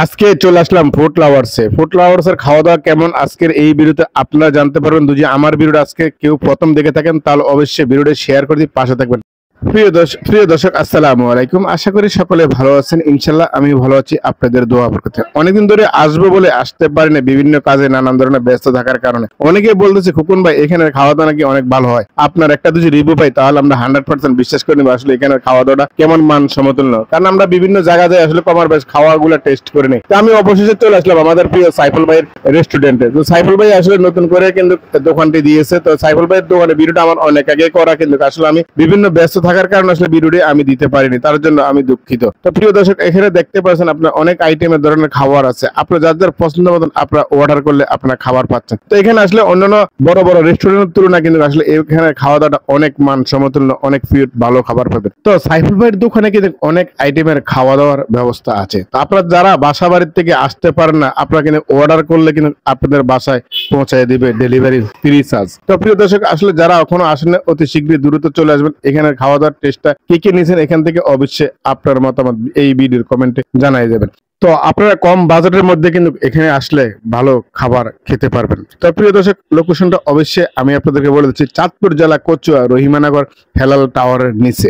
আজকে চলে আসলাম food লাভার্সে। Food লাভার্সের খাওয়া দাওয়া কেমন আজকের এই ভিডিওতে আপনারা জানতে পারবেন। যদি আমার ভিডিওটা আজকে কেউ প্রথম দেখে থাকেন তাহলে অবশ্যই ভিডিওটা শেয়ার করে দিয়ে পাশে থাকবেন। প্রিয় দর্শক আসসালামু আলাইকুম। আশা করি সকলে ভালো আছেন। ইনশাল্লাহ আমি ভালো আছি আপনাদের দোয়া বরকতে। অনেকদিন ধরে আসবো বলে আসতে পারি না, বিভিন্ন কাজে নানান ধরনের ব্যস্ত থাকার কারণে। অনেকে বলতেছে খোকন ভাই এখানে খাওয়া দাওয়া নাকি অনেক ভালো হয়, আপনার একটা যদি রিভিউ পাই তাহলে আমরা 100% বিশ্বাস করে নিবো আসলে এখানে খাওয়া দাওয়াটা কেমন মান সমতুল্য। কারণ আমরা বিভিন্ন জায়গায় আসলে কমার বেশ খাওয়াগুলো টেস্ট করে নিই। তো আমি অবশেষে চলে আসলাম আমাদের প্রিয় সাইফুল ভাইয়ের রেস্টুরেন্টে। তো সাইফুল ভাই আসলে নতুন করে কিন্তু দোকানটি দিয়েছে। তো সাইফুল ভাইয়ের দোকানে ভিডিওটা আমার অনেক আগে করা, কিন্তু আসলে আমি বিভিন্ন ব্যস্ত থাকার কারণে আসলে ভিডিওটি আমি দিতে পারিনি, তার জন্য আমি দুঃখিত। তো প্রিয় দর্শক এখানে দেখতে পাচ্ছেন আপনার অনেক আইটেমের ধরনের খাবার আছে। আপনার যার যার পছন্দ মতন আপনারা অর্ডার করলে আপনার খাবার পাচ্ছেন। তো এখানে আসলে অন্যান্য বড় বড় রেস্টুরেন্টের তুলনায় কিন্তু আসলে এখানে খাওয়া দাওয়াটা অনেক মান সমতুল্য, অনেক ভালো খাবার পাবেন। তো সাইফুল ভাইয়ের দোকানে কিন্তু অনেক আইটেমের খাওয়া দাওয়ার ব্যবস্থা আছে। তো আপনারা যারা বাসা বাড়ির থেকে আসতে পারেন না, আপনারা কিন্তু অর্ডার করলে কিন্তু আপনাদের বাসায় পৌঁছায় দিবে, ডেলিভারি ফ্রি চার্জ। তো প্রিয় দর্শক আসলে যারা এখনো আসেন অতি শীঘ্রই দ্রুত চলে আসবেন। এখানে খাওয়া দাওয়ার টেস্টটা কি নিয়েছেন এখান থেকে অবশ্যই আপনার মতামত এই ভিডিওর কমেন্টে জানাই দেবেন। তো আপনারা কম বাজেটের মধ্যে কিন্তু এখানে আসলে ভালো খাবার খেতে পারবেন। তো প্রিয় দর্শক লোকেশনটা অবশ্যই আমি আপনাদেরকে বলে দিচ্ছি, চাঁদপুর জেলা কচুয়া রহিমানগর হেলাল টাওয়ারের নিচে।